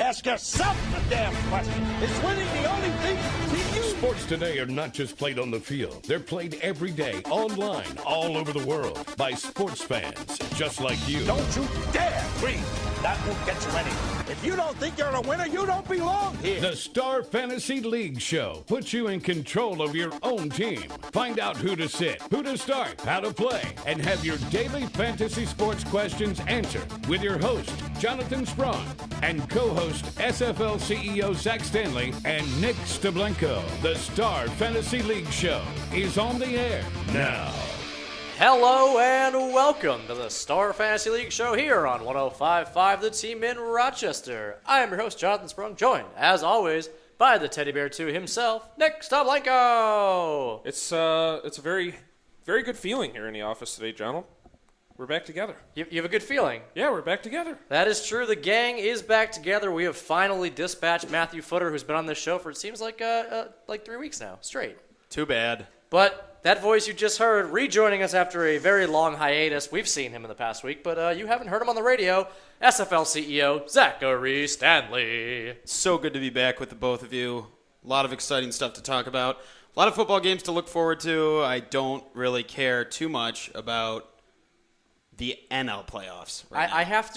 Ask yourself the damn question. Is winning the only thing to you? Sports today are not just played on the field. They're played every day, online, all over the world, by sports fans just like you. Don't you dare breathe. That won't get you anywhere. If you don't think you're a winner, you don't belong here. The Star Fantasy League Show puts you in control of your own team. Find out who to sit, who to start, how to play, and have your daily fantasy sports questions answered with your host, Jonathan Sprung, and co-host SFL CEO Zach Stanley and Nick Steblenko. The Star Fantasy League Show is on the air now. Hello and welcome to the Star Fantasy League Show here on 105.5 The Team in Rochester. I am your host, Jonathan Sprung, joined, as always, by the teddy bear to himself, Nick Steblenko. It's a very, very good feeling here in the office today, John. We're back together. You have a good feeling? Yeah, we're back together. That is true. The gang is back together. We have finally dispatched Matthew Footer, who's been on this show for, it seems like 3 weeks now, straight. Too bad. But that voice you just heard, rejoining us after a very long hiatus. We've seen him in the past week, but you haven't heard him on the radio. SFL CEO, Zachary Stanley. So good to be back with the both of you. A lot of exciting stuff to talk about. A lot of football games to look forward to. I don't really care too much about the NL playoffs. I have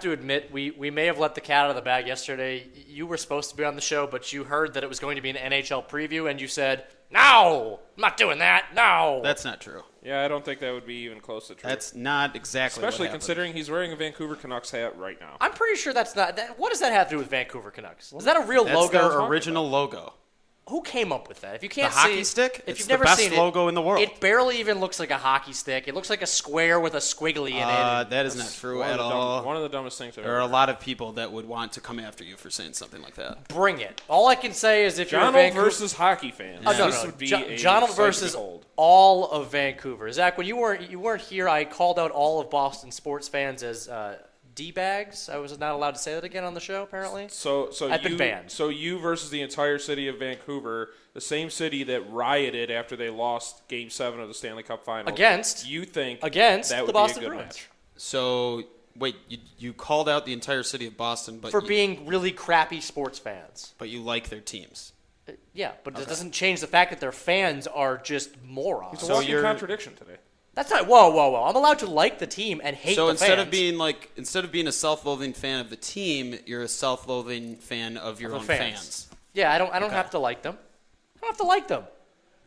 to admit, we may have let the cat out of the bag yesterday. You were supposed to be on the show, but you heard that it was going to be an NHL preview, and you said, "No, I'm not doing that. No." That's not true. Yeah, I don't think that would be even close to true. That's not exactly Especially what happened. considering he's wearing a Vancouver Canucks hat right now. I'm pretty sure that's not. What does that have to do with Vancouver Canucks? Is that a real That's logo? their original logo. Who came up with that? If you can't The hockey see, stick? if It's you've the never best seen logo in the world. It barely even looks like a hockey stick. It looks like a square with a squiggly in it. That is not true at all. One of the dumbest things I've There ever are a heard. lot of people that would want to come after you for saying something like that. Bring it. All I can say is if you're a Donald Vancouver versus hockey fans. Oh, no, This no. would be Donald a sight versus to behold. all of Vancouver. Zach, when you weren't here, I called out all of Boston sports fans as D-bags. I was not allowed to say that again on the show, apparently. So I've been banned. So you versus the entire city of Vancouver, the same city that rioted after they lost Game 7 of the Stanley Cup Final. Against that would the Boston be a good Bruins. match. So, wait, you called out the entire city of Boston, but For being really crappy sports fans. but you like their teams. Yeah, but it doesn't change the fact that their fans are just morons. It's a So walking you're- contradiction today. That's not whoa. I'm allowed to like the team and hate So the instead fans. of being a self-loathing fan of the team, you're a self-loathing fan of your The own fans. Yeah, I don't have to like them. I don't have to like them.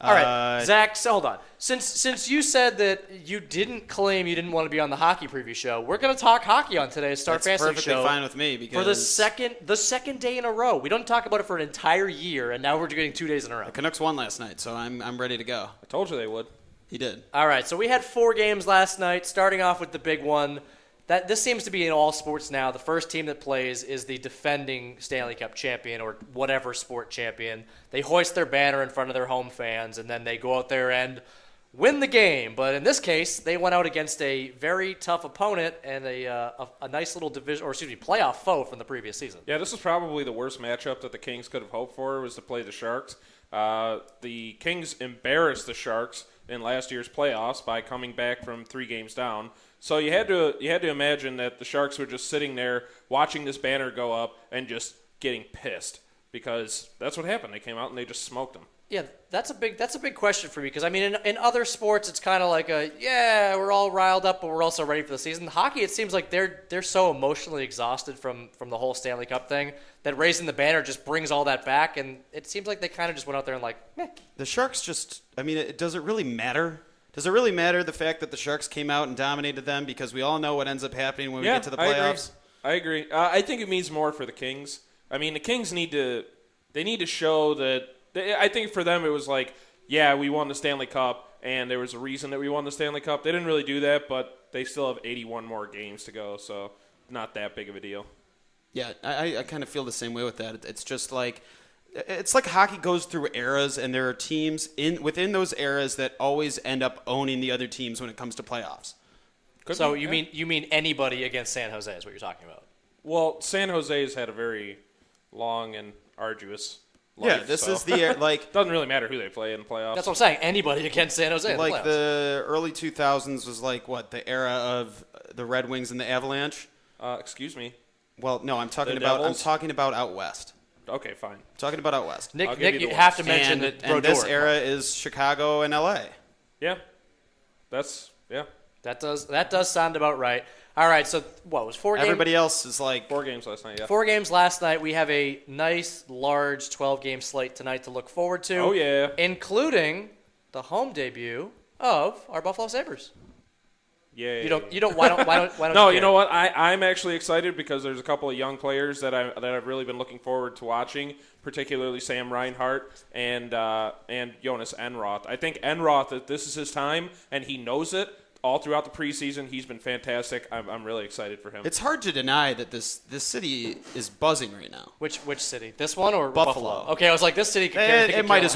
All right, Zach, so hold on. Since you said that you didn't claim you didn't want to be on the hockey preview show, we're going to talk hockey on today's Star That's Fantasy perfectly show fine with me because for the second day in a row. We don't talk about it for an entire year, and now we're doing 2 days in a row. the Canucks won last night, so I'm ready to go. I told you they would. He did. All right, so we had 4 games last night, starting off with the big one. This seems to be in all sports now. The first team that plays is the defending Stanley Cup champion or whatever sport champion. They hoist their banner in front of their home fans, and then they go out there and win the game. But in this case, they went out against a very tough opponent and a nice little playoff foe from the previous season. Yeah, this is probably the worst matchup that the Kings could have hoped for, was to play the Sharks. The Kings embarrassed the Sharks in last year's playoffs by coming back from 3 games down. So you had to imagine that the Sharks were just sitting there watching this banner go up and just getting pissed, because that's what happened. They came out and they just smoked them. Yeah, that's a big question for me, because I mean in other sports it's kind of like we're all riled up but we're also ready for the season. Hockey, it seems like they're so emotionally exhausted from the whole Stanley Cup thing that raising the banner just brings all that back, and it seems like they kind of just went out there and like, meh. The Sharks does it really matter? Does it really matter the fact that the Sharks came out and dominated them? Because we all know what ends up happening when we get to the playoffs. I agree. I think it means more for the Kings. I mean, the Kings need to show that. I think for them it was like, yeah, we won the Stanley Cup, and there was a reason that we won the Stanley Cup. They didn't really do that, but they still have 81 more games to go, so not that big of a deal. Yeah, I kind of feel the same way with that. It's just like hockey goes through eras, and there are teams within those eras that always end up owning the other teams when it comes to playoffs. You mean anybody against San Jose is what you're talking about? Well, San Jose's had a very long and arduous life. Yeah, this is the doesn't really matter who they play in the playoffs. That's what I'm saying. Anybody against San Jose in the playoffs. The early 2000s was the era of the Red Wings and the Avalanche. Excuse me. Well, no, I'm talking The about Devils? out west. Okay, fine. I'm talking about out west. Nick, I'll give you you the have to West. mention And, that and this Brodeur. era is Chicago and L.A. Yeah. Yeah. That does sound about right. All right, so what was 4 games? Everybody else is like 4 games last night, yeah. 4 games last night. We have a nice, large 12-game slate tonight to look forward to. Oh, yeah. Including the home debut of our Buffalo Sabres. Yeah. You don't. Why don't No, you you care? know what? I'm actually excited because there's a couple of young players that I've really been looking forward to watching, particularly Sam Reinhart and Jonas Enroth. I think Enroth, that this is his time, and he knows it. All throughout the preseason, he's been fantastic. I'm really excited for him. it's hard to deny that this city is buzzing right now. Which city? This one or Buffalo. Okay, I was like, this city could It might as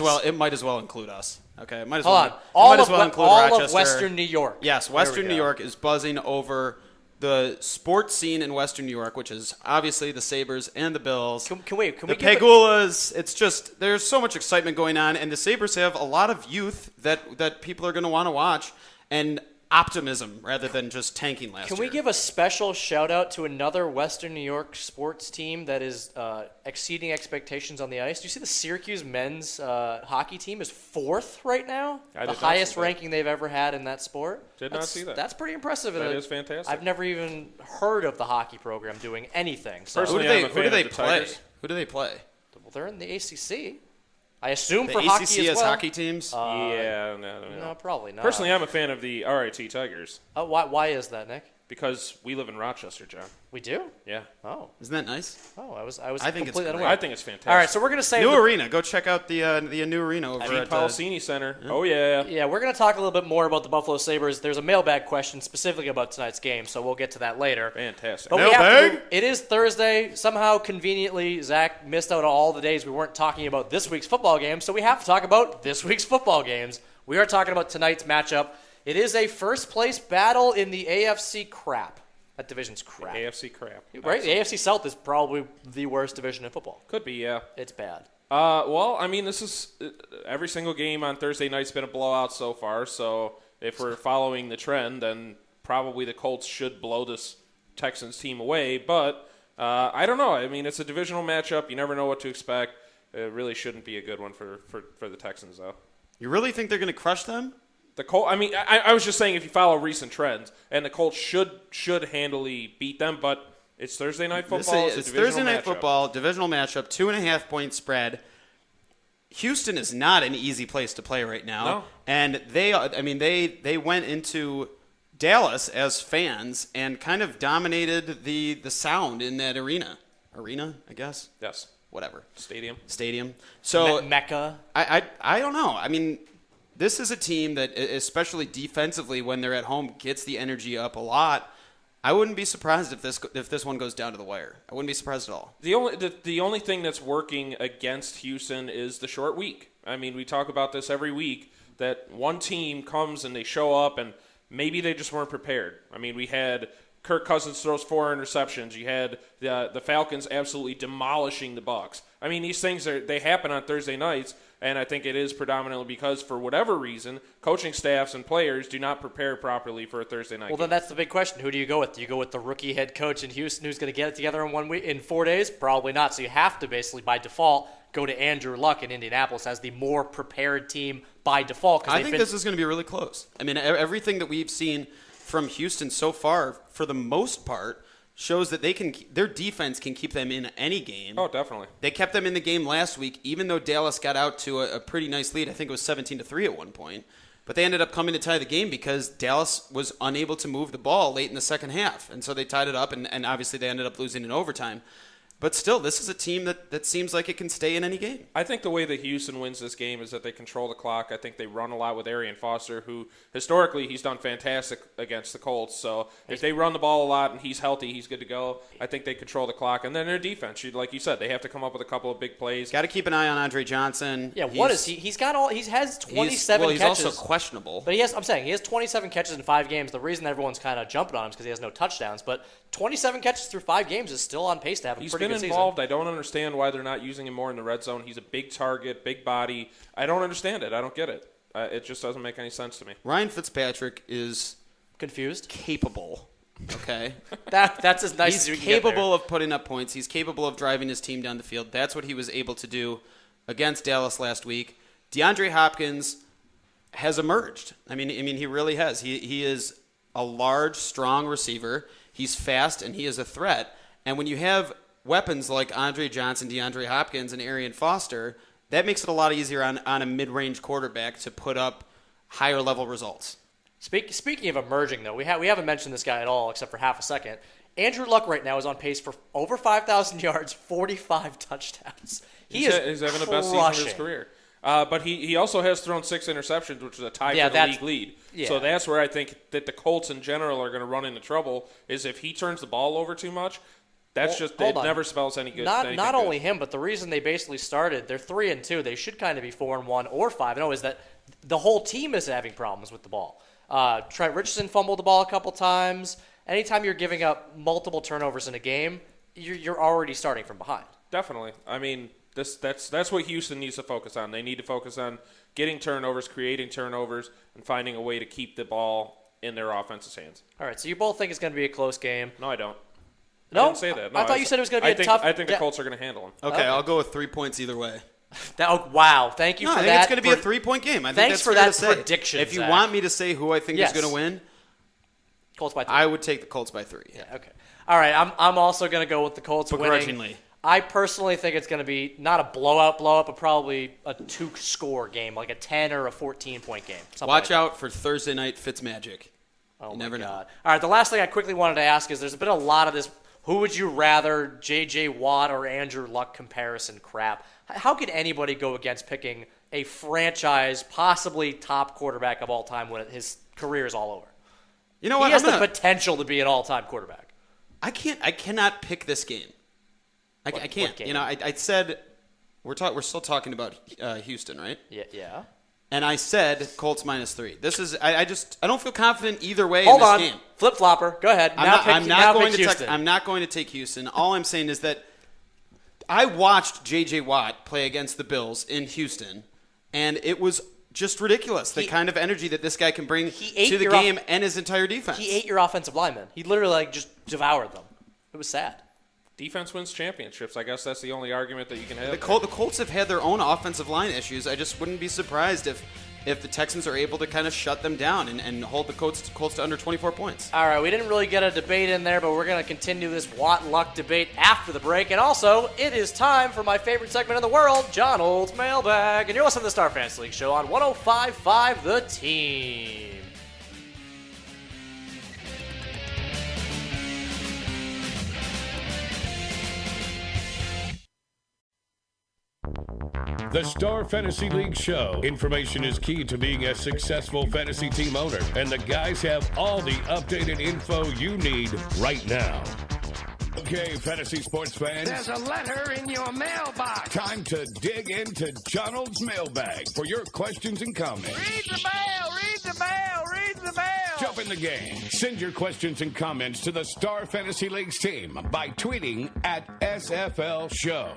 well include us. Okay, it might as Hold well. on. All might of as well include all Rochester. of Western New York. Yes, There Western we New go. York is buzzing over the sports scene in Western New York, which is obviously the Sabres and the Bills. Can we the give it- Pegulas. It's just there's so much excitement going on, and the Sabres have a lot of youth that people are going to want to watch, and optimism rather than just tanking last year. Can we give a special shout out to another Western New York sports team that is exceeding expectations on the ice? Do you see the Syracuse men's hockey team is 4th right now? I did The not see highest that. ranking they've ever had in that sport. Did not see that. That's pretty impressive. That is fantastic. I've never even heard of the hockey program doing anything. So Personally, Who I'm do a they fan of the play? Tigers. Who do they play? well, they're in the ACC. I assume The for ACC hockey as has well. hockey teams. No. No, probably not. Personally, I'm a fan of the RIT Tigers Why is that, Nick? because we live in Rochester, John. We do? Yeah. Oh, Isn't that nice? I was I think it's completely great. unaware. I think it's fantastic. All right, so we're gonna say New the- arena. Go check out the new arena over Pete at Policini Center. Oh, yeah. Yeah, we're going to talk a little bit more about the Buffalo Sabres. There's a mailbag question specifically about tonight's game, so we'll get to that later. Fantastic. But we have to Mailbag? move- it is Thursday. Somehow, conveniently, Zach missed out on all the days we weren't talking about this week's football game, so we have to talk about this week's football games. We are talking about tonight's matchup. It is a first-place battle in the AFC crap. That division's crap. AFC crap. Right? The AFC South is probably the worst division in football. Could be, yeah. It's bad. Well, I mean, this is every single game on Thursday night's been a blowout so far. So if we're following the trend, then probably the Colts should blow this Texans team away. But I don't know. I mean, it's a divisional matchup. You never know what to expect. It really shouldn't be a good one for the Texans, though. You really think they're going to crush them? The Colts. I mean, I was just saying if you follow recent trends, and the Colts should handily beat them, but it's Thursday night football. It's Thursday night football, divisional matchup, 2.5-point spread. Houston is not an easy place to play right now, No. and they went into Dallas as fans and kind of dominated the sound in that arena, I guess, Yes. whatever Stadium. So Mecca. I don't know. I mean, this is a team that, especially defensively, when they're at home, gets the energy up a lot. I wouldn't be surprised if this one goes down to the wire. I wouldn't be surprised at all. The only thing that's working against Houston is the short week. I mean, we talk about this every week, that one team comes and they show up and maybe they just weren't prepared. I mean, we had Kirk Cousins throws 4 interceptions. You had the Falcons absolutely demolishing the Bucs. I mean, these things they happen on Thursday nights, and I think it is predominantly because, for whatever reason, coaching staffs and players do not prepare properly for a Thursday night Well, game. then that's the big question. Who do you go with? Do you go with the rookie head coach in Houston who's going to get it together in 4 days? Probably not. So you have to basically, by default, go to Andrew Luck in Indianapolis as the more prepared team by default. I think this is going to be really close. I mean, everything that we've seen from Houston so far, for the most part, shows that their defense can keep them in any game. Oh, definitely. They kept them in the game last week, even though Dallas got out to a pretty nice lead. I think it was 17-3 at one point. But they ended up coming to tie the game because Dallas was unable to move the ball late in the second half. And so they tied it up, and obviously they ended up losing in overtime. But still, this is a team that seems like it can stay in any game. I think the way that Houston wins this game is that they control the clock. I think they run a lot with Arian Foster, who historically he's done fantastic against the Colts. So if they run the ball a lot and he's healthy, he's good to go. I think they control the clock. And then their defense, like you said, they have to come up with a couple of big plays. Got to keep an eye on Andre Johnson. Yeah, what is he? He has 27 he's catches. also questionable. But he has 27 catches in 5 games. The reason everyone's kind of jumping on him is because he has no touchdowns. But 27 catches through 5 games is still on pace to have a He's pretty been good involved. season. I don't understand why they're not using him more in the red zone. He's a big target, big body. I don't understand it. I don't get it. It just doesn't make any sense to me. Ryan Fitzpatrick is Confused? capable Okay. That's as nice He's as you can get capable of putting up points. He's capable of driving his team down the field. That's what he was able to do against Dallas last week. DeAndre Hopkins has emerged. I mean, he really has. He is a large, strong receiver. He's fast, and he is a threat. And when you have weapons like Andre Johnson, DeAndre Hopkins, and Arian Foster, that makes it a lot easier on a mid-range quarterback to put up higher-level results. Speaking of emerging, though, we haven't mentioned this guy at all except for half a second. Andrew Luck right now is on pace for over 5,000 yards, 45 touchdowns. He's having the best season of his career. But he also has thrown 6 interceptions, which is a tie for the league lead. Yeah. So that's where I think that the Colts in general are going to run into trouble, is if he turns the ball over too much. It never spells any good. Not only him, but the reason they basically started, they're 3-2. They should kind of be 4-1 or 5-0. Is that the whole team is having problems with the ball. Trent Richardson fumbled the ball a couple times. Anytime you're giving up multiple turnovers in a game, you're already starting from behind. Definitely. I mean, that's what Houston needs to focus on. They need to focus on getting turnovers, creating turnovers, and finding a way to keep the ball in their offense's hands. All right, so you both think it's going to be a close game. No, I don't. No? I didn't say that. No, I thought you said it was going to be tough. I think the Colts are going to handle them. Okay, I'll go with 3 points either way. Wow, thank you for that. I think it's going to be a 3-point game. I think Thanks for that prediction, If you Zach. want me to say who I think is going to win, Colts by 3. I would take the Colts by 3. Yeah, okay. All right, I'm also going to go with the Colts Begrudgingly. winning. I personally think it's going to be not a blowout, but probably a 2-score game, like a 10 or a 14-point game. Watch out for Thursday night Fitzmagic. Oh, you never know. All right, the last thing I quickly wanted to ask is there's been a lot of this who would you rather, J.J. Watt or Andrew Luck comparison crap. How could anybody go against picking a franchise, possibly top quarterback of all time when his career is all over? You know what? He has the potential to be an all-time quarterback. I cannot pick this game. I can't. You know, I said we're still talking about Houston, right? Yeah. And I said Colts -3. This is I don't feel confident either way Hold in this on. game. Flip-flopper. Go ahead. I'm not going to take Houston. All I'm saying is that I watched J.J. Watt play against the Bills in Houston, and it was just ridiculous, the kind of energy that this guy can bring to the game and his entire defense. He ate your offensive linemen. He literally just devoured them. It was sad. Defense wins championships. I guess that's the only argument that you can have. The Colts have had their own offensive line issues. I just wouldn't be surprised if the Texans are able to kind of shut them down and hold the Colts to under 24 points. All right, we didn't really get a debate in there, but we're going to continue this Watt-Luck debate after the break. And also, it is time for my favorite segment in the world, John Old's Mailbag. And you're listening to the Star Fantasy League Show on 105.5 The Team. The Star Fantasy League Show. Information is key to being a successful fantasy team owner, and the guys have all the updated info you need right now. Okay, fantasy sports fans. There's a letter in your mailbox. Time to dig into Donald's mailbag for your questions and comments. Read the mail, read the mail, read the mail. Jump in the game. Send your questions and comments to the Star Fantasy League's team by tweeting at SFL Show.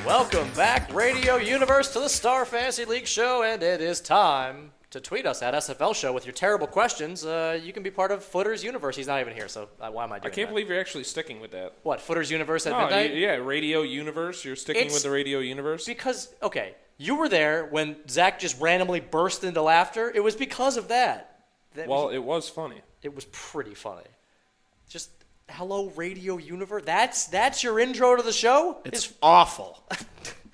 Welcome back, Radio Universe, to the Star Fantasy League Show, and it is time to tweet us at SFL Show with your terrible questions. You can be part of Footer's Universe. He's not even here, so why am I doing that? I can't believe you're actually sticking with that. What, Footer's Universe at midnight? Yeah, Radio Universe. You're sticking with the Radio Universe? Because, okay, you were there when Zach just randomly burst into laughter. It was because of that. It was funny. It was pretty funny. Just, hello, Radio Universe? That's your intro to the show? It's awful.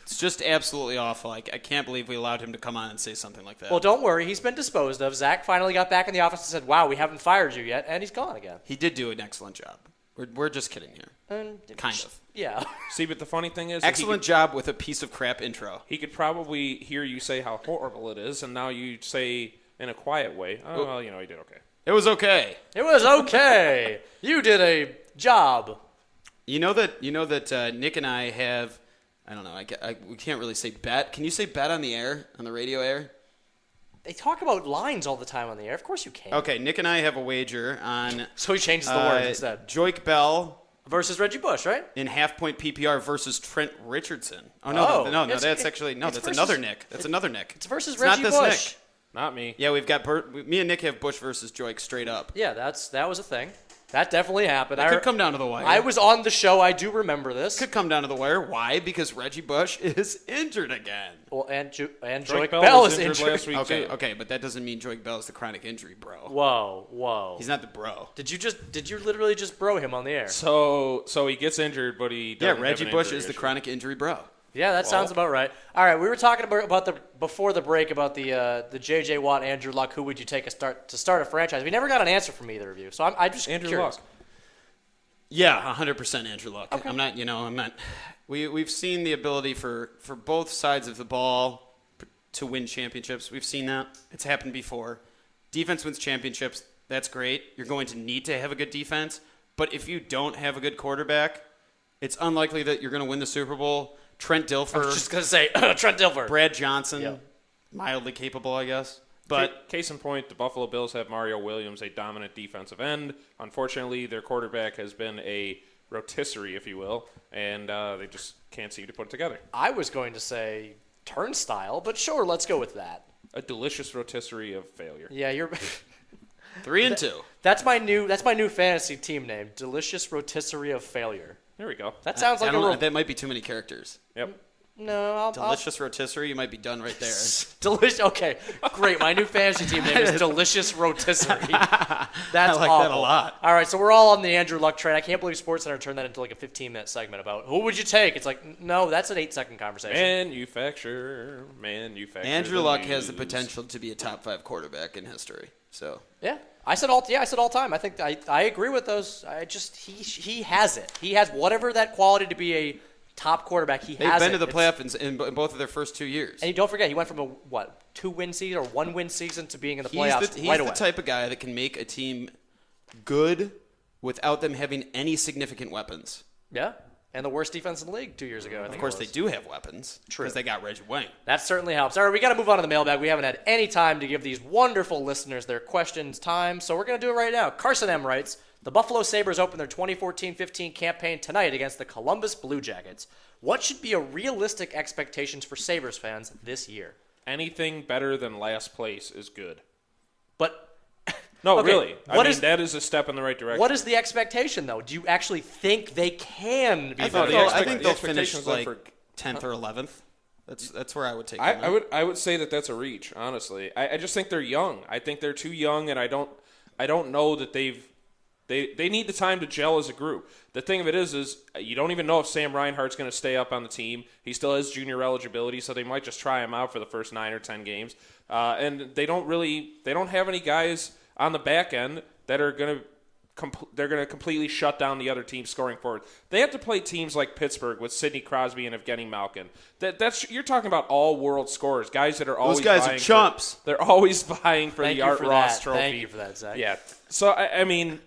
It's just absolutely awful. I can't believe we allowed him to come on and say something like that. Well, don't worry. He's been disposed of. Zach finally got back in the office and said, wow, we haven't fired you yet, and he's gone again. He did do an excellent job. We're just kidding here. Kind of. Yeah. See, but the funny thing is... Excellent job with a piece of crap intro. He could probably hear you say how horrible it is, and now you say in a quiet way, oh, well, you know, he did okay. It was okay. It was okay. You did a job. You know that Nick and I have... I don't know. We can't really say bet. Can you say bet on the air, on the radio air? They talk about lines all the time on the air. Of course you can. Okay, Nick and I have a wager on... So he changes the word instead. Joik Bell... versus Reggie Bush, right? In half-point PPR versus Trent Richardson. No, that's another Nick. That's another Nick. It's versus Reggie Bush. Not this Nick. Not me. Yeah, we've got me and Nick have Bush versus Joik straight up. Yeah, that was a thing. That definitely happened. It could come down to the wire. I was on the show. I do remember this. Could come down to the wire. Why? Because Reggie Bush is injured again. Well, and Joique Bell Bell is was injured last week, Okay, too. okay, but that doesn't mean Joique Bell is the chronic injury, bro. Whoa. He's not the bro. Did you literally just bro him on the air? So he gets injured, but he doesn't have Reggie an Bush injury is the issue. chronic injury bro. Yeah, that sounds about right. All right, we were talking about before the break about the J.J. Watt, Andrew Luck. Who would you take to start a franchise? We never got an answer from either of you, so I'm just Andrew curious. Luck. Yeah, 100% Andrew Luck. Okay. I'm not. We've seen the ability for both sides of the ball to win championships. We've seen that. It's happened before. Defense wins championships. That's great. You're going to need to have a good defense. But if you don't have a good quarterback, it's unlikely that you're going to win the Super Bowl. Trent Dilfer. I was just going to say Trent Dilfer. Brad Johnson. Yep. Mildly capable, I guess. But case in point, the Buffalo Bills have Mario Williams, a dominant defensive end. Unfortunately, their quarterback has been a rotisserie, if you will, and they just can't seem to put it together. I was going to say turnstile, but sure, let's go with that. A delicious rotisserie of failure. Yeah, you're 3-2. That's my new fantasy team name. Delicious rotisserie of failure. There we go. That sounds like That might be too many characters. Yep. No, I'll Delicious rotisserie, you might be done right there. delicious. Okay, great. My new fantasy team name is Delicious Rotisserie. That's I like awful. that a lot. All right, so we're all on the Andrew Luck train. I can't believe SportsCenter turned that into like a 15-minute segment about who would you take. It's like, no, that's an 8-second conversation. Manufacture. Andrew Luck has the potential to be a top 5 quarterback in history. So Yeah, I said all time. I think I agree with those. I just he has it. He has whatever that quality to be a top quarterback. He they've has been it. to the playoffs in both of their first 2 years. And you don't forget, he went from a 2-win season or 1-win season to being in the playoffs He's right the away. type of guy that can make a team good without them having any significant weapons. Yeah, and the worst defense in the league 2 years ago. I think Of course, it they was. do have weapons. True. Because they got Reggie Wayne. That certainly helps. All right, we got to move on to the mailbag. We haven't had any time to give these wonderful listeners their questions time, so we're going to do it right now. Carson M. writes, the Buffalo Sabres open their 2014-15 campaign tonight against the Columbus Blue Jackets. What should be a realistic expectations for Sabres fans this year? Anything better than last place is good. But No, okay, really. That is a step in the right direction. what is the expectation, though? Do you actually think they can be I better? think they'll finish expectations like are 10th or 11th. That's where I would take I them. would say that's a reach, honestly. I just think they're young. I think they're too young, and I don't know that they need the time to gel as a group. The thing of it is you don't even know if Sam Reinhart's going to stay up on the team. He still has junior eligibility, so they might just try him out for the first 9 or 10 games. And they don't have any guys on the back end that are going to completely shut down the other team scoring forward. They have to play teams like Pittsburgh with Sidney Crosby and Evgeny Malkin. You're talking about all world scorers, guys that are always Those guys vying are chumps. they're always vying for Thank the you Art for Ross that. trophy. Thank you for that, Zach. Yeah. So I mean,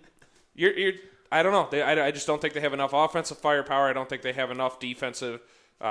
you're I don't know. I just don't think they have enough offensive firepower. I don't think they have enough defensive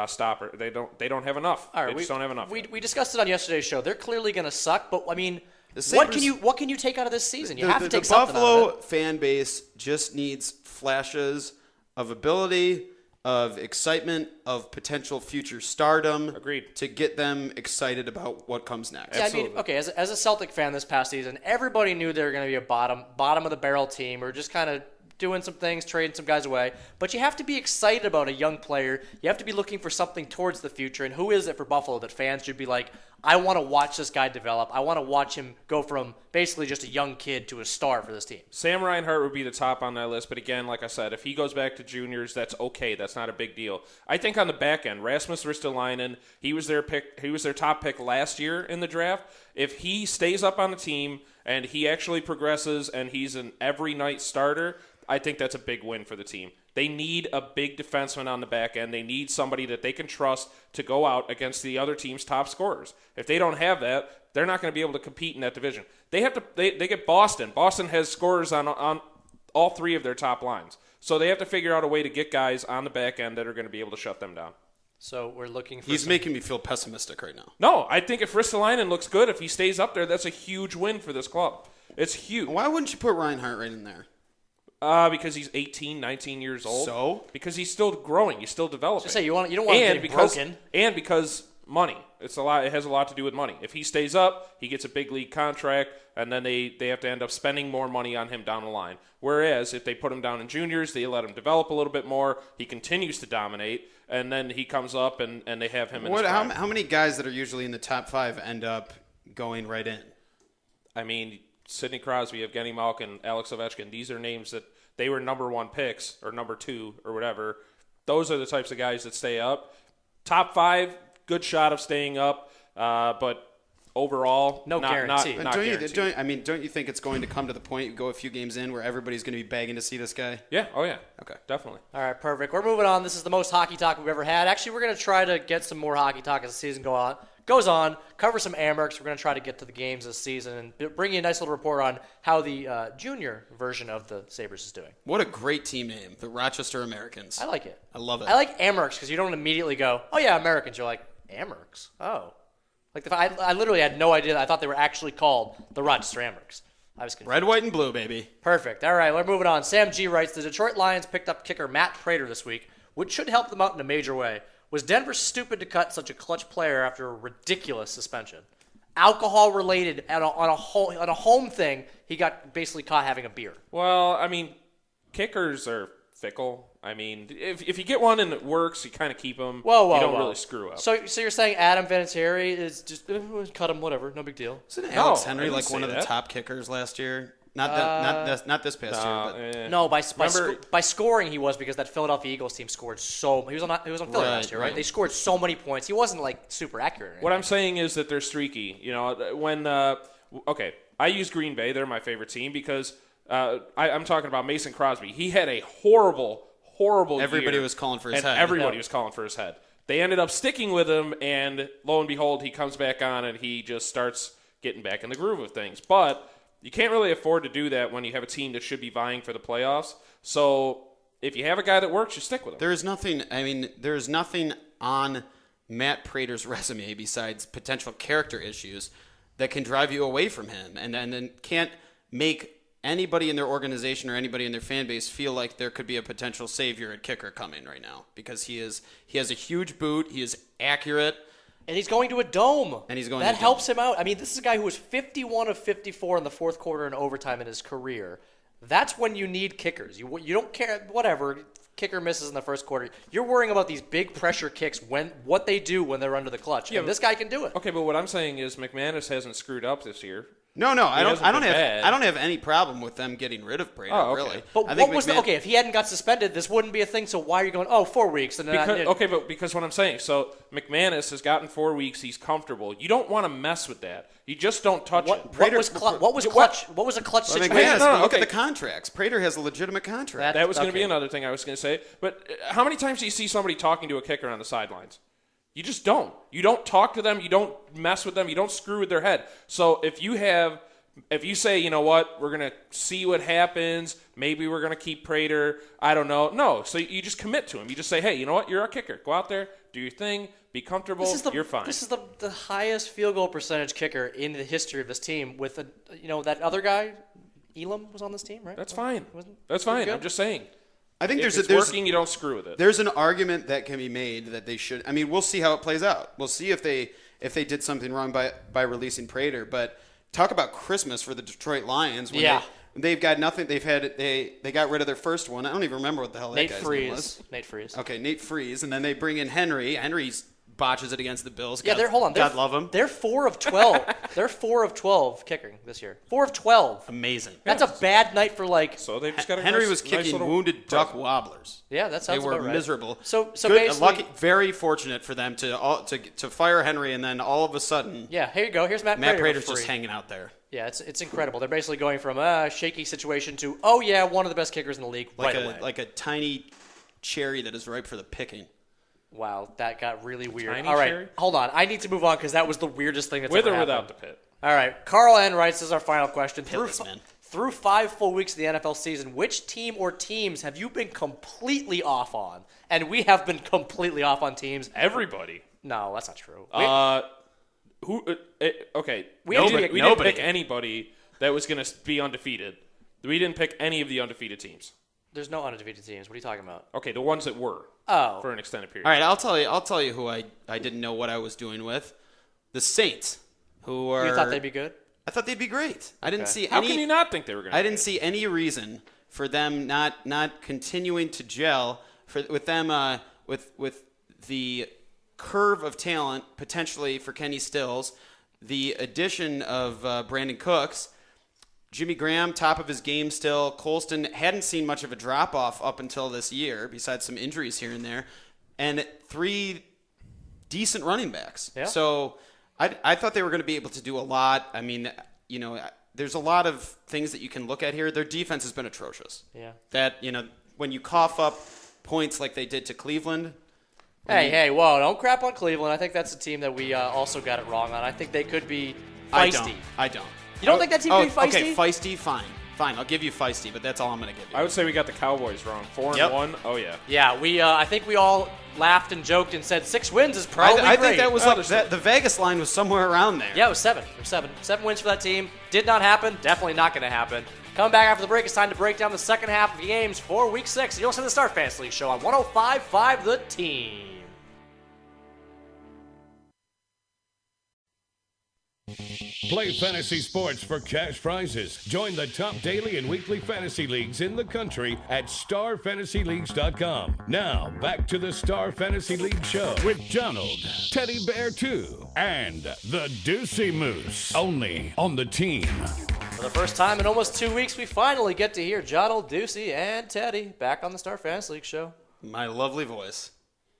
stopper. They don't have enough. All right, they just don't have enough. We discussed it on yesterday's show. They're clearly going to suck, but I mean, The what Sabres- can you take out of this season? You have to the take something out Buffalo of it. fan base just needs flashes of ability, of excitement, of potential future stardom. Agreed. To get them excited about what comes next. Yeah, I mean, okay, as a Celtic fan this past season, everybody knew they were going to be a bottom of the barrel team, or just kind of doing some things, trading some guys away. But you have to be excited about a young player. You have to be looking for something towards the future. And who is it for Buffalo that fans should be like, I want to watch this guy develop. I want to watch him go from basically just a young kid to a star for this team. Sam Reinhart would be the top on that list, but again, like I said, if he goes back to juniors, that's okay. That's not a big deal. I think on the back end, Rasmus Ristolainen, he was their top pick last year in the draft. If he stays up on the team and he actually progresses and he's an every night starter, I think that's a big win for the team. They need a big defenseman on the back end. They need somebody that they can trust to go out against the other team's top scorers. If they don't have that, they're not going to be able to compete in that division. They get Boston. Boston has scorers on all 3 of their top lines. So they have to figure out a way to get guys on the back end that are going to be able to shut them down. So we're looking for He's making me feel pessimistic right now. No, I think if Ristolainen looks good, if he stays up there, that's a huge win for this club. It's huge. Why wouldn't you put Reinhart right in there? Because he's 18, 19 years old. So? Because he's still growing. He's still developing. Just say you don't want him to be broken. And because money. It's a lot. It has a lot to do with money. If he stays up, he gets a big league contract, and then they have to end up spending more money on him down the line. Whereas if they put him down in juniors, they let him develop a little bit more. He continues to dominate, and then he comes up and they have him in his prime. How many guys that are usually in the top 5 end up going right in? I mean, Sidney Crosby, Evgeny Malkin, Alex Ovechkin, these are names that they were number 1 picks or number 2 or whatever. Those are the types of guys that stay up. Top 5, good shot of staying up, but overall, no guarantee. Not guaranteed. Don't you think it's going to come to the point you go a few games in where everybody's going to be begging to see this guy? Yeah. Oh, yeah. Okay. Definitely. All right, perfect. We're moving on. This is the most hockey talk we've ever had. Actually, we're going to try to get some more hockey talk as the season goes on, cover some Amherst. We're going to try to get to the games this season and bring you a nice little report on how the junior version of the Sabres is doing. What a great team name, the Rochester Americans. I like it. I love it. I like Amherst because you don't immediately go, oh, yeah, Americans. You're like, Amherst? Oh. Like I literally had no idea. I thought they were actually called the Rochester Amherst. I was confused. Red, white, and blue, baby. Perfect. All right, we're moving on. Sam G writes, the Detroit Lions picked up kicker Matt Prater this week, which should help them out in a major way. Was Denver stupid to cut such a clutch player after a ridiculous suspension? Alcohol-related on a home thing, he got basically caught having a beer. Well, I mean, kickers are fickle. I mean, if you get one and it works, you kind of keep them. Whoa, you don't really screw up. So you're saying Adam Vinatieri is just cut him, whatever, no big deal. Isn't Alex No, Henry I didn't like one say of the that. top kickers last year? Not this past year, but No, by Remember- scoring he was because that Philadelphia Eagles team scored so. He was on Philly last year, right? right. They scored so many points. He wasn't like super accurate. What I'm saying is that they're streaky. You know, when okay, I use Green Bay. They're my favorite team because I'm talking about Mason Crosby. He had a horrible everybody year, was calling for his and head. Everybody was calling for his head. They ended up sticking with him, and lo and behold, he comes back on and he just starts getting back in the groove of things. But you can't really afford to do that when you have a team that should be vying for the playoffs. So if you have a guy that works, you stick with him. There's nothing on Matt Prater's resume besides potential character issues that can drive you away from him and then can't make anybody in their organization or anybody in their fan base feel like there could be a potential savior at kicker coming right now because he has a huge boot, he is accurate. And he's going to a dome. That helps him out. I mean, this is a guy who was 51 of 54 in the fourth quarter in overtime in his career. That's when you need kickers. You don't care, whatever, kicker misses in the first quarter. You're worrying about these big pressure kicks, what they do when they're under the clutch. Yeah, and this guy can do it. Okay, but what I'm saying is McManus hasn't screwed up this year. No, I don't have any problem with them getting rid of Prater, really. But if he hadn't got suspended, this wouldn't be a thing, so why are you going, 4 weeks? And because what I'm saying, so McManus has gotten 4 weeks, he's comfortable. You don't want to mess with that. You just don't touch it. What was a clutch situation? Look at the contracts. Prater has a legitimate contract. That was going to be another thing I was going to say. But how many times do you see somebody talking to a kicker on the sidelines? You just don't. You don't talk to them. You don't mess with them. You don't screw with their head. So if you say, you know what, we're going to see what happens. Maybe we're going to keep Prater. I don't know. No. So you just commit to him. You just say, hey, you know what? You're our kicker. Go out there, do your thing, be comfortable. You're fine. This is the highest field goal percentage kicker in the history of this team. With that other guy, Elam was on this team, right? That's fine. That's fine. I'm just saying. I think if it's working, you don't screw with it. There's an argument that can be made that they should. I mean, we'll see how it plays out. We'll see if they did something wrong by releasing Prater. But talk about Christmas for the Detroit Lions. They've got nothing. They got rid of their first one. I don't even remember what the hell that guy's name was. Nate Freese. Okay, Nate Freese, and then they bring in Henry. Henry's botches it against the Bills. God love him. They're 4 of 12. They're 4 of 12 kicking this year. 4 of 12. Amazing. That's a bad night for So they just got Henry was kicking wounded duck wobblers. Yeah, that sounds They were about right. miserable. So good, lucky, very fortunate for them to fire Henry, and then all of a sudden, yeah, here you go. Here's Matt Prater's just hanging out there. Yeah, it's incredible. They're basically going from a shaky situation to one of the best kickers in the league away. Like a tiny cherry that is ripe for the picking. Wow, that got really weird. Tiny all right, cherry? hold on. I need to move on because that was the weirdest thing that's with ever or happened. without the pit. All right, Carl N. writes, this is our final question. Man. Through 5 full weeks of the NFL season, which team or teams have you been completely off on? And we have been completely off on teams. Everybody. No, that's not true. Okay. We didn't pick anybody that was going to be undefeated. We didn't pick any of the undefeated teams. There's no undefeated teams. What are you talking about? Okay, the ones that were Oh. for an extended period. All right, I'll tell you who I didn't know what I was doing with. The Saints, who are. You thought they'd be good? I thought they'd be great. I didn't see How any. can you not think they were going to I didn't see any reason for them not continuing to gel with them with the curve of talent potentially for Kenny Stills, the addition of Brandon Cooks, Jimmy Graham top of his game still. Colston hadn't seen much of a drop off up until this year, besides some injuries here and there, and 3 decent running backs. Yeah. So I thought they were going to be able to do a lot. I mean, there's a lot of things that you can look at here. Their defense has been atrocious. Yeah. That, when you cough up points like they did to Cleveland. Hey, whoa, don't crap on Cleveland. I think that's a team that we also got it wrong on. I think they could be feisty. I don't. You don't think that team could be feisty? Okay, feisty, fine. Fine, I'll give you feisty, but that's all I'm going to give you. I would say we got the Cowboys wrong. 4-1. Oh, yeah. Yeah, I think we all laughed and joked and said 6 wins is probably I great. think that was the Vegas line was somewhere around there. Yeah, it was 7. It was 7. 7 wins for that team. Did not happen. Definitely not going to happen. Coming back after the break, it's time to break down the second half of the games for Week 6. You'll listen to the Star Fantasy League Show on 105.5 The Team. Play fantasy sports for cash prizes. Join the top daily and weekly fantasy leagues in the country at starfantasyleagues.com. Now, back to the Star Fantasy League Show with Donald, Teddy Bear 2, and the Deucey Moose. Only on the Team. For the first time in almost 2 weeks, we finally get to hear John, Ducey, and Teddy back on the Star Fantasy League Show. My lovely voice.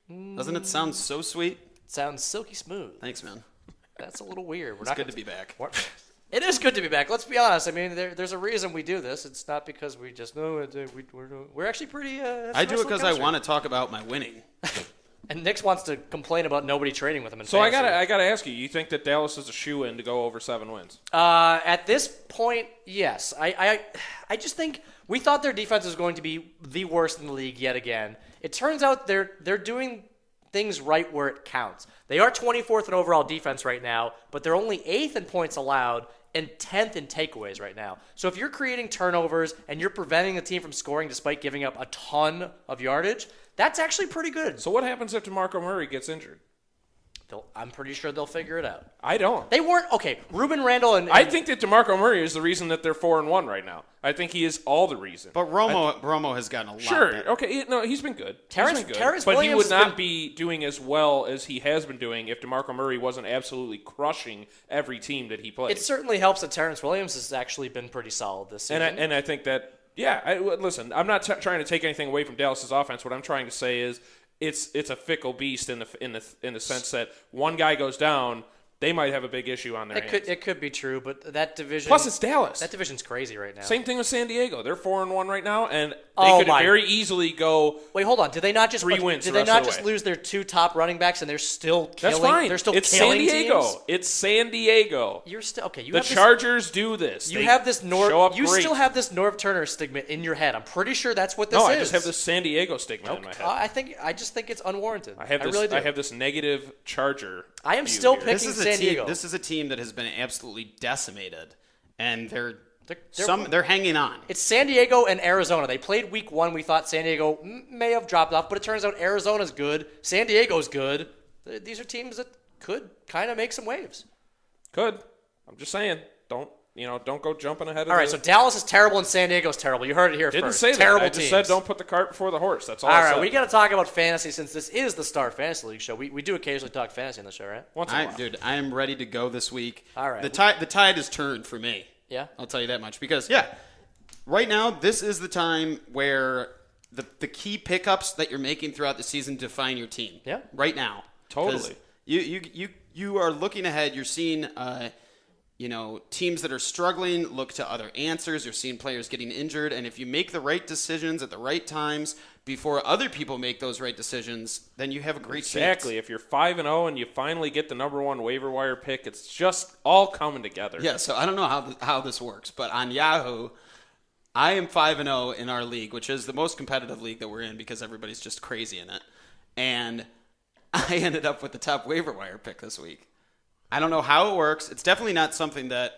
Doesn't it sound so sweet? It sounds silky smooth. Thanks, man. That's a little weird. It's good to be back. It is good to be back. Let's be honest. I mean, there's a reason we do this. It's not because we just know we're actually pretty. I do it because I want to talk about my winning. And Nick wants to complain about nobody trading with him. So I gotta ask you. You think that Dallas is a shoe-in to go over 7 wins? At this point, yes. I just think we thought their defense was going to be the worst in the league yet again. It turns out they're doing things right where it counts. They are 24th in overall defense right now, but they're only 8th in points allowed and 10th in takeaways right now. So if you're creating turnovers and you're preventing the team from scoring despite giving up a ton of yardage, that's actually pretty good. So what happens if DeMarco Murray gets injured? I'm pretty sure they'll figure it out. I don't. They weren't okay. Ruben Randall and I think that DeMarco Murray is the reason that they're 4-1 right now. I think he is all the reason. But Romo has gotten a lot better. Okay. No, he's been good. Terrence but Williams he would not be doing as well as he has been doing if DeMarco Murray wasn't absolutely crushing every team that he plays. It certainly helps that Terrence Williams has actually been pretty solid this season. And I think that listen, I'm not trying to take anything away from Dallas's offense. What I'm trying to say is it's a fickle beast in the sense that one guy goes down, they might have a big issue on their hands. It could be true, but that division. Plus, it's Dallas. That division's crazy right now. Same thing with San Diego. They're 4-1 right now, and they could very easily go. Wait, hold on. Did they not just 3 wins? Did they not just lose their 2 top running backs and they're still killing? That's fine. They're still it's killing San Diego. teams? It's San Diego. You're still okay. The Chargers do this. You have this Norv. You great. still have this Norv Turner stigma in your head. I'm pretty sure that's what this is. No, I just have this San Diego stigma in my head. I just think it's unwarranted. I really do. I have this negative Charger. I am still here. picking San Diego. This is a team that has been absolutely decimated, and they're hanging on. It's San Diego and Arizona. They played week 1. We thought San Diego may have dropped off, but it turns out Arizona's good. San Diego's good. These are teams that could kind of make some waves. Could. I'm just saying. Don't go jumping ahead of All right, so Dallas is terrible and San Diego's terrible. You heard it here Didn't first. say that. Terrible I just teams. said don't put the cart before the horse. That's all I I said. said. We got to talk about fantasy since this is the Star Fantasy League show. We do occasionally talk fantasy on the show, right? Once in a while. Dude, I am ready to go this week. All right. The tide has turned for me. Yeah? I'll tell you that much. Because, right now, this is the time where the key pickups that you're making throughout the season define your team. Yeah. Right now. Totally. You are looking ahead. You're seeing teams that are struggling look to other answers. You're seeing players getting injured. And if you make the right decisions at the right times before other people make those right decisions, then you have a great chance. Exactly. If you're 5-0 and you finally get the number 1 waiver wire pick, it's just all coming together. Yeah, so I don't know how this works, but on Yahoo, I am 5-0 in our league, which is the most competitive league that we're in because everybody's just crazy in it. And I ended up with the top waiver wire pick this week. I don't know how it works. It's definitely not something that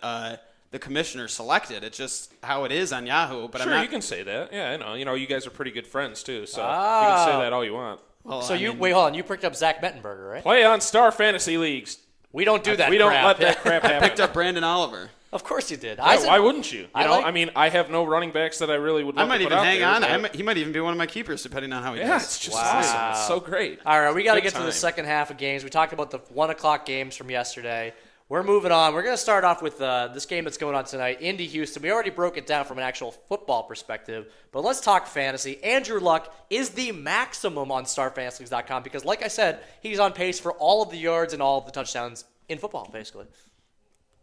the commissioner selected. It's just how it is on Yahoo. But Sure, I'm not, you can say that. Yeah, I know. You know, you guys are pretty good friends, too, so you can say that all you want. well, So I you mean, wait, hold on. You picked up Zach Mettenberger, right? Play on Star Fantasy Leagues. We don't do that. We don't crap. let that crap happen. picked up Brandon Oliver. Of course you did. Yeah, why wouldn't you? I mean, I have no running backs that I really would love I might to put even out hang there, on. but- He might even be one of my keepers, depending on how he Yeah, does. it's just awesome. It's so great. All right, we got to Good get to the time. second half of games. We talked about the 1 o'clock games from yesterday. We're moving on. We're going to start off with this game that's going on tonight, Indy-Houston. We already broke it down from an actual football perspective, but let's talk fantasy. Andrew Luck is the maximum on StarFantasyLeagues.com because, like I said, he's on pace for all of the yards and all of the touchdowns in football, basically.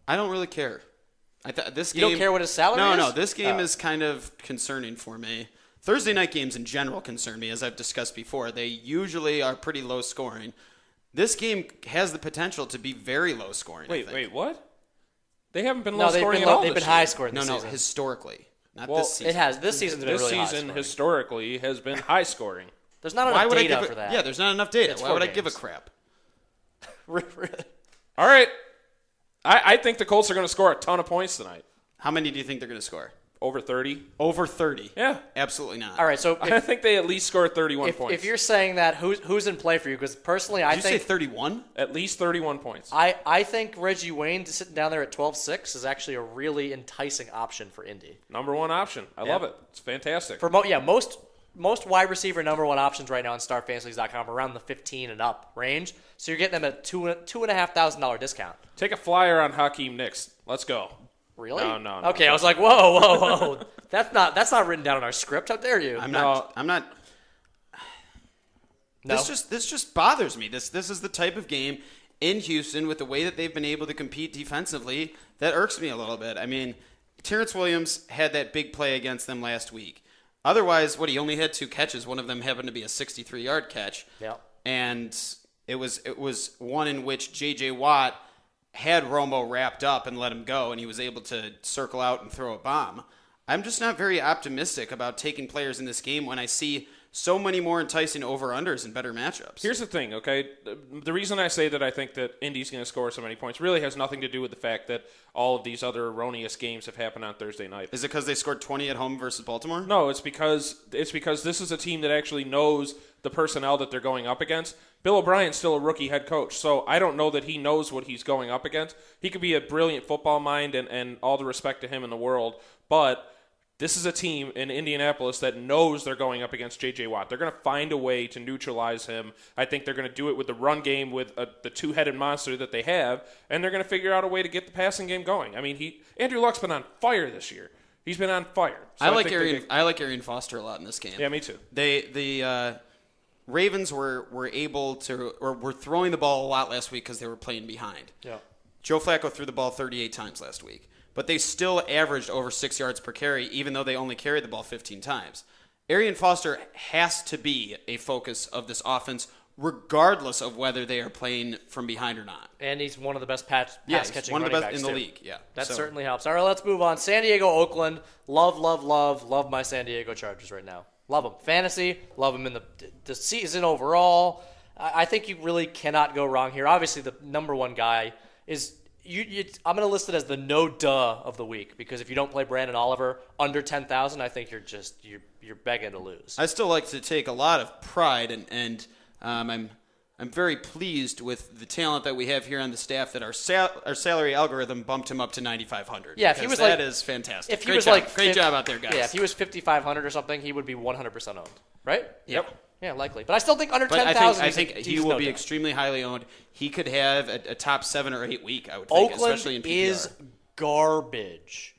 I don't really care. This You game, don't care what his salary is? No. This game is kind of concerning for me. Thursday night games in general concern me, as I've discussed before. They usually are pretty low scoring. This game has the potential to be very low scoring. I think. Wait, what? They haven't been No, low they've scoring been, at all they've been this high year. scoring this No, season. historically, not Well, this season. It has. This season's been This really high season, scoring. historically, has been high scoring. There's not Why enough would I data give for it? that. Yeah, there's not enough data. It's Why 4 would I give a games. crap? All right. I think the Colts are going to score a ton of points tonight. How many do you think they're going to score? Over 30. Over 30. Yeah. Absolutely not. All right, so I think they at least score 31 points. if you're saying that, who's in play for you? Because personally, I Did you say think 31? At least 31 points. I think Reggie Wayne sitting down there at 12-6 is actually a really enticing option for Indy. Number one option. I love it. It's fantastic. For most wide receiver number one options right now on StarFantasyLeagues.com are around the 15 and up range. So you're getting them at $2,500 discount. Take a flyer on Hakeem Nicks. Let's go. Really? No. Okay, I was like, whoa. That's not written down in our script. How dare you? I'm not. No. This just bothers me. This is the type of game in Houston with the way that they've been able to compete defensively that irks me a little bit. I mean, Terrence Williams had that big play against them last week. Otherwise, he only had 2 catches. One of them happened to be a 63-yard catch. Yeah. And it was one in which J.J. Watt had Romo wrapped up and let him go, and he was able to circle out and throw a bomb. I'm just not very optimistic about taking players in this game when I see so many more enticing over-unders and better matchups. Here's the thing, okay? The reason I say that I think that Indy's going to score so many points really has nothing to do with the fact that all of these other erroneous games have happened on Thursday night. Is it because they scored 20 at home versus Baltimore? No, it's because this is a team that actually knows the personnel that they're going up against. Bill O'Brien's still a rookie head coach, so I don't know that he knows what he's going up against. He could be a brilliant football mind and all the respect to him in the world, but this is a team in Indianapolis that knows they're going up against J.J. Watt. They're going to find a way to neutralize him. I think they're going to do it with the run game with the two-headed monster that they have, and they're going to figure out a way to get the passing game going. I mean, Andrew Luck's been on fire this year. He's been on fire. So I like Arian Foster a lot in this game. Yeah, me too. The Ravens were able to, or were throwing the ball a lot last week because they were playing behind. Yeah. Joe Flacco threw the ball 38 times last week, but they still averaged over 6 yards per carry, even though they only carried the ball 15 times. Arian Foster has to be a focus of this offense, regardless of whether they are playing from behind or not. And he's one of the best pass He's catching one of the running best backs, in the too. league. Yeah, That So, certainly helps. All right, let's move on. San Diego, Oakland. Love my San Diego Chargers right now. Love them. Fantasy, love them in the season overall. I think you really cannot go wrong here. Obviously, the number one guy is I'm going to list it as the no duh of the week because if you don't play Brandon Oliver under 10,000, I think you're begging to lose. I still like to take a lot of pride, and I'm very pleased with the talent that we have here on the staff. That our salary algorithm bumped him up to 9,500. Yeah, if he was that like- is fantastic. If he Great was job. like Great job out there, guys. Yeah, if he was 5,500 or something, he would be 100% owned, right? Yep. Yeah, likely. But I still think under But 10,000. I think he he's will no be doubt. extremely highly owned. He could have a top 7 or 8 week, I would think, Oakland especially in PPR. is garbage.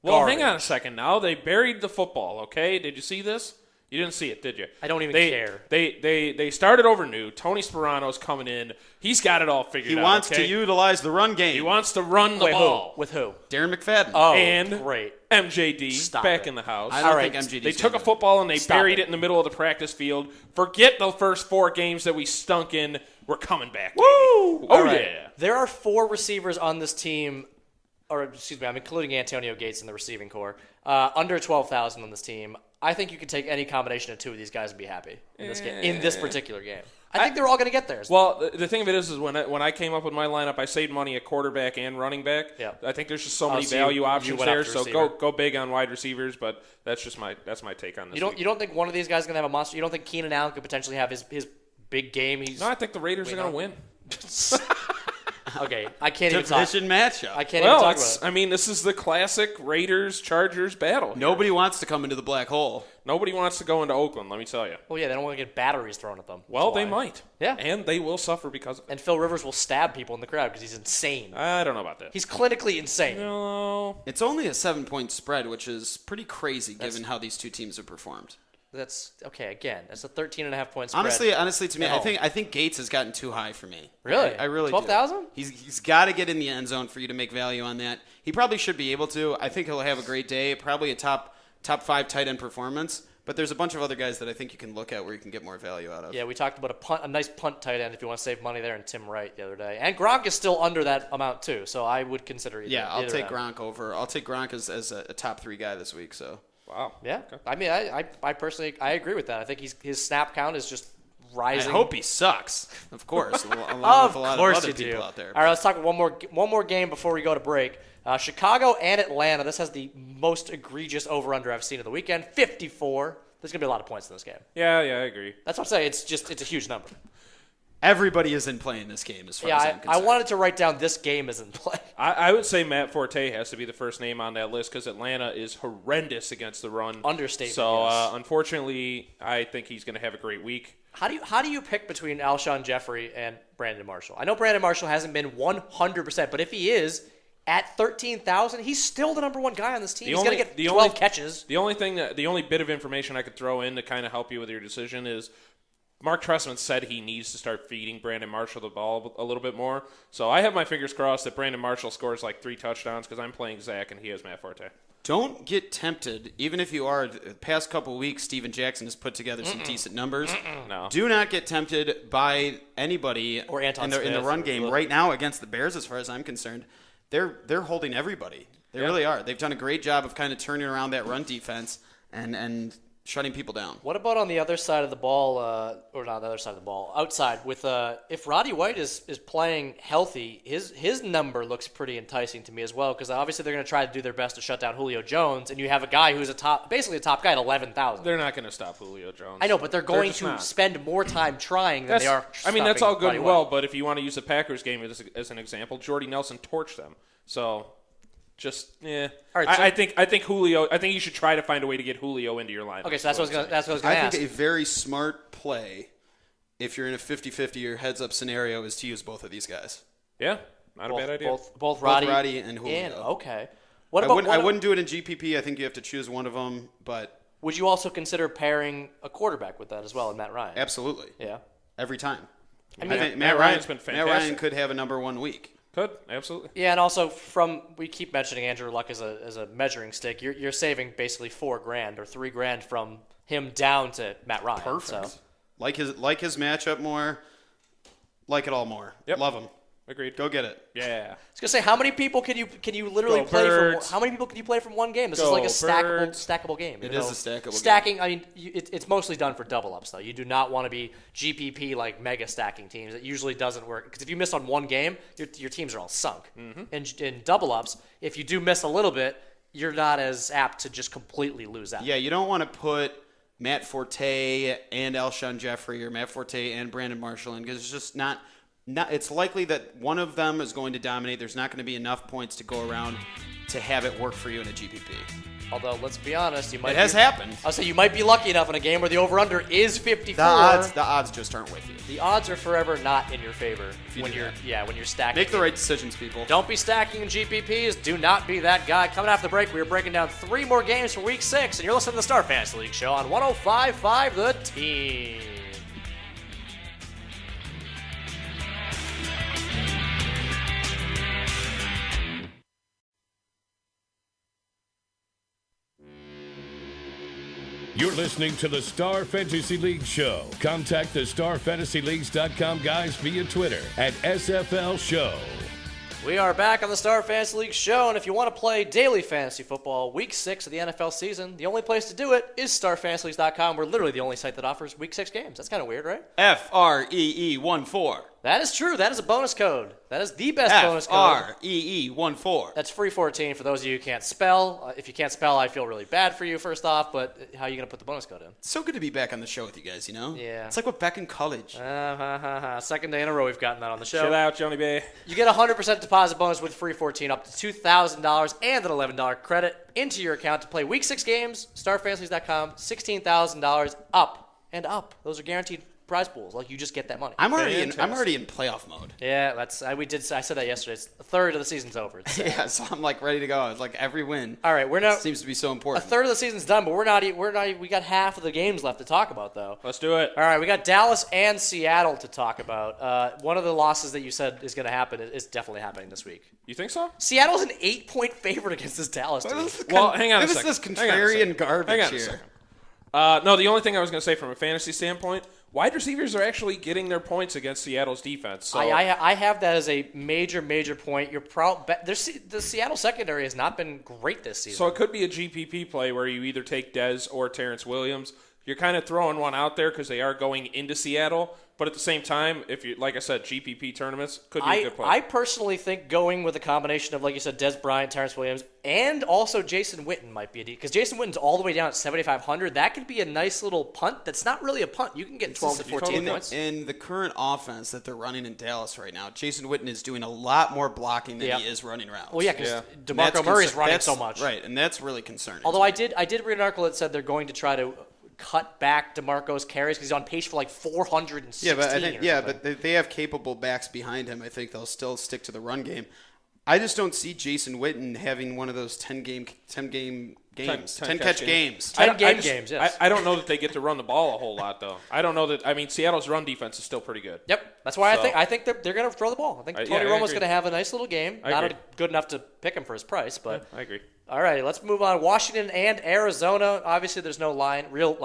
Well, hang on a second now. They buried the football, okay? Did you see this? You didn't see it, did you? I don't even care. They started over new. Tony Sperano's coming in. He's got it all figured out. He wants okay? to utilize the run game. He wants to run the Wait, ball. who? With who? Darren McFadden. Oh, And great. MJD Stop back it. in the house. I don't all right. think MGD. They took a football and they Stop buried it. it in the middle of the practice field. Forget the first 4 games that we stunk in. We're coming back. Woo! Oh, All right. yeah. There are 4 receivers on this team, or excuse me, I'm including Antonio Gates in the receiving core, under 12,000 on this team. I think you could take any combination of 2 of these guys and be happy in this game, in this particular game. I think they're all going to get theirs. Well, the thing of it is when I came up with my lineup, I saved money at quarterback and running back. Yeah. I think there's just so many so value you options went there. after So receiver. go big on wide receivers, but that's my take on this. You don't think one of these guys is going to have a monster? You don't think Keenan Allen could potentially have his big game? No, I think the Raiders are going to win. Okay, I can't even talk. Division matchup. I can't even talk about it. I mean, this is the classic Raiders-Chargers battle. Nobody wants to come into the black hole. Nobody wants to go into Oakland, let me tell you. Well, yeah, they don't want to get batteries thrown at them. Well, That's they why. might. Yeah. And they will suffer because of it. And Phil Rivers will stab people in the crowd because he's insane. I don't know about that. He's clinically insane. No. It's only a 7-point spread, which is pretty crazy given how these two teams have performed. That's okay. Again, that's a 13.5-point spread. Honestly, to me, No. I think Gates has gotten too high for me. Really? I really 12,000? do. He's got to get in the end zone for you to make value on that. He probably should be able to. I think he'll have a great day. Probably a top 5 tight end performance. But there's a bunch of other guys that I think you can look at where you can get more value out of. Yeah, we talked about a nice punt tight end if you want to save money there, and Tim Wright the other day. And Gronk is still under that amount too, so I would consider either. Yeah, I'll either take of them. Gronk over. I'll take Gronk as a top 3 guy this week. So. Wow. Yeah, Okay. I mean, I personally agree with that. I think his snap count is just rising. I hope he sucks, of course, along Of with a lot course of other you people do. out there. All right, let's talk one more game before we go to break. Chicago and Atlanta. This has the most egregious over/under I've seen of the weekend. 54. There's gonna be a lot of points in this game. Yeah, I agree. That's what I'm saying. It's a huge number. Everybody is in play in this game as far as I'm Yeah, I concerned. wanted to write down this game is in play. I would say Matt Forte has to be the first name on that list because Atlanta is horrendous against the run. Understatement, So, yes. Unfortunately, I think he's going to have a great week. How do you pick between Alshon Jeffrey and Brandon Marshall? I know Brandon Marshall hasn't been 100%, but if he is at 13,000, he's still the number one guy on this team. He's going to get 12 catches. The only bit of information I could throw in to kind of help you with your decision is Mark Trestman said he needs to start feeding Brandon Marshall the ball a little bit more. So I have my fingers crossed that Brandon Marshall scores like 3 touchdowns because I'm playing Zach and he has Matt Forte. Don't get tempted, even if you are. The past couple weeks, Steven Jackson has put together some decent numbers. No. Do not get tempted by anybody Or Anton in the Smith. run game right now against the Bears. As far as I'm concerned, they're holding everybody. They really are. They've done a great job of kind of turning around that run defense and shutting people down. What about on the other side of the ball, or not the other side of the ball, outside with if Roddy White is playing healthy, his number looks pretty enticing to me as well because obviously they're going to try to do their best to shut down Julio Jones, and you have a guy who's basically a top guy at 11,000. They're not going to stop Julio Jones. I know, but they're going just to not. spend more time trying than they are. I mean, that's stopping all good Roddy and White. well, but if you want to use the Packers game as an example, Jordy Nelson torched them. So, just All right, so- I think Julio. I think you should try to find a way to get Julio into your lineup. Okay, so that's what I was going to I ask. think a very smart play, if you're in a 50-50 or heads-up scenario, is to use both of these guys. Yeah, not a bad idea. Both Roddy, and Julio. Okay. What about I wouldn't do it in GPP. I think you have to choose one of them, but Would you also consider pairing a quarterback with that as well, and Matt Ryan? absolutely. Yeah. Every time. I mean, think Matt Ryan's been Matt Ryan fantastic. could have a number 1 week. Could absolutely. Yeah, and also we keep mentioning Andrew Luck as a measuring stick. You're saving basically $4,000 or $3,000 from him down to Matt Ryan. Perfect. So. Like his matchup more. Like it all more. Yep. Love him. Agreed. Go get it. Yeah. I was gonna say, how many people can you literally Go play Birds. from? How many people can you play from one game? This is Go like a Birds. stackable game. It you is know? a stackable game. Stacking. I mean, it's mostly done for double ups though. You do not want to be GPP like mega stacking teams. It usually doesn't work because if you miss on one game, your teams are all sunk. And in double ups, if you do miss a little bit, you're not as apt to just completely lose out. Yeah, you don't want to put Matt Forte and Alshon Jeffrey or Matt Forte and Brandon Marshall in because it's just not. It's likely that one of them is going to dominate. There's not going to be enough points to go around to have it work for you in a GPP. Although, let's be honest, you might. It has happened. I'll say you might be lucky enough in a game where the over/under is 54. The odds just aren't with you. The odds are forever not in your favor when do you're that. when you're stacking. Make the right decisions, people. Don't be stacking in GPPs. Do not be that guy. Coming after the break, we are breaking down 3 more games for Week 6, and you're listening to the Star Fantasy League Show on 105.5 The Team. You're listening to the Star Fantasy League Show. Contact the StarFantasyLeagues.com guys via Twitter at SFL Show. We are back on the Star Fantasy League show, and if you want to play daily fantasy football, Week 6 of the NFL season, the only place to do it is StarFantasyLeagues.com. We're literally the only site that offers Week 6 games. That's kind of weird, right? FREE14. That is true. That is a bonus code. That is the best bonus code. FREE14. That's free 14 for those of you who can't spell. If you can't spell, I feel really bad for you, first off, but how are you going to put the bonus code in? It's so good to be back on the show with you guys, you know? Yeah. It's like we're back in college. Second day in a row we've gotten that on the show. Chill out, Johnny B. You get a 100% deposit bonus with free 14 up to $2,000 and an $11 credit into your account to play Week 6 games. StarFantasy.com, $16,000 up and up. Those are guaranteed prize pools. Like, you just get that money. I'm already in playoff mode. Yeah, I said that yesterday. It's a third of the season's over. Yeah, so I'm like ready to go. It's like every win. All right, we're now seems to be so a important. third of the season's done, but we got half of the games left to talk about though. Let's do it. All right, we got Dallas and Seattle to talk about. One of the losses that you said is going to happen is definitely happening this week. You think so? Seattle's an 8-point favorite against this Dallas team. Well, hang on a This second. is contrarian garbage here. No, the only thing I was going to say from a fantasy standpoint, wide receivers are actually getting their points against Seattle's defense. So. I have that as a major point. The Seattle secondary has not been great this season. So it could be a GPP play where you either take Dez or Terrence Williams. You're kind of throwing one out there because they are going into Seattle. But at the same time, if you, like I said, GPP tournaments could be a good play. I personally think going with a combination of, like you said, Dez Bryant, Terrence Williams, and also Jason Witten might be a deal. Because Jason Witten's all the way down at 7,500. That could be a nice little punt. That's not really a punt. You can get 12 to 14 points. In the current offense that they're running in Dallas right now, Jason Witten is doing a lot more blocking than he is running routes. Well, yeah, because DeMarco Murray's running so much. Right, and that's really concerning. Although I did read an article that said they're going to try to cut back DeMarco's carries because he's on pace for like 416. But they have capable backs behind him. I think they'll still stick to the run game. I just don't see Jason Witten having one of those 10 catch games. 10 games, yes. I don't know that they get to run the ball a whole lot, though. I don't know that. I mean, Seattle's run defense is still pretty good. Yep, that's why I think they're going to throw the ball. I think Tony Romo's going to have a nice little game. Not good enough to pick him for his price, but I agree. All right, let's move on. Washington and Arizona. Obviously, there's no real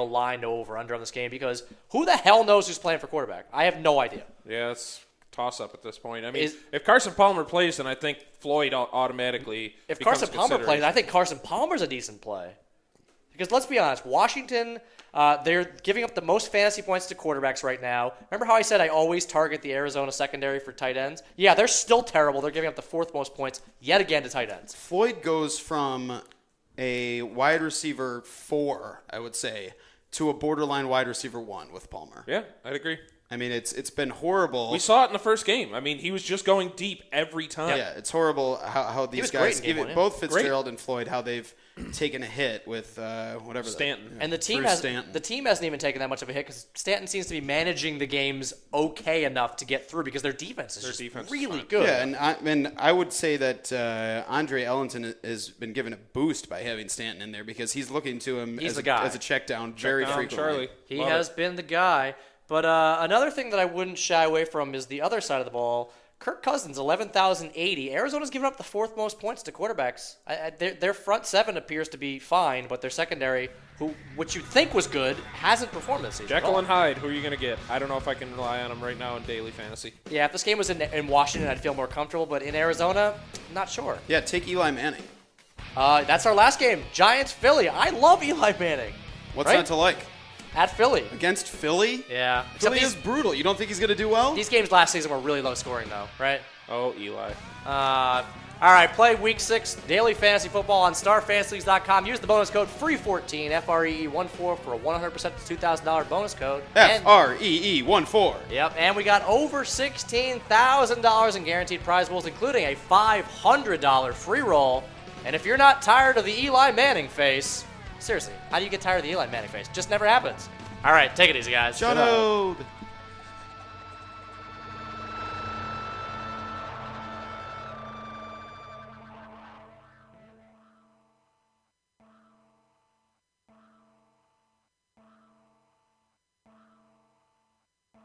line, no over-under on this game because who the hell knows who's playing for quarterback? I have no idea. Yeah, it's toss-up at this point. I mean, if Carson Palmer plays, then I think Floyd automatically If Carson Palmer plays, I think Carson Palmer's a decent play. Because let's be honest, Washington, they're giving up the most fantasy points to quarterbacks right now. Remember how I said I always target the Arizona secondary for tight ends? Yeah, they're still terrible. They're giving up the fourth most points yet again to tight ends. Floyd goes from a wide receiver 4, I would say, to a borderline wide receiver 1 with Palmer. Yeah, I'd agree. I mean, it's been horrible. We saw it in the first game. I mean, he was just going deep every time. Yeah, it's horrible how these guys, both Fitzgerald and Floyd, how they've taken a hit with Stanton. And the team hasn't even taken that much of a hit because Stanton seems to be managing the games okay enough to get through because their defense is really good. Yeah, and I would say that Andre Ellington has been given a boost by having Stanton in there because he's looking to him as a check down very frequently. Charlie. He has been the guy. But another thing that I wouldn't shy away from is the other side of the ball. Kirk Cousins, 11,080. Arizona's given up the fourth most points to quarterbacks. Their front seven appears to be fine, but their secondary, which you'd think was good, hasn't performed this season. Jekyll and Hyde, who are you going to get? I don't know if I can rely on them right now in daily fantasy. Yeah, if this game was in Washington, I'd feel more comfortable, but in Arizona, not sure. Yeah, take Eli Manning. That's our last game. Giants-Philly. I love Eli Manning. What's not to like? At Philly. Against Philly? Yeah. Philly is brutal. You don't think he's going to do well? These games last season were really low scoring, though, right? Oh, Eli. All right, play Week 6 daily fantasy football on StarFantasyLeagues.com. Use the bonus code FREE14, FREE14 for a 100% to $2,000 bonus code. FREE14. Yep, and we got over $16,000 in guaranteed prize pools, including a $500 free roll. And if you're not tired of the Eli Manning face... Seriously, how do you get tired of the Eli Manning face? Just never happens. All right, take it easy, guys. John Ode.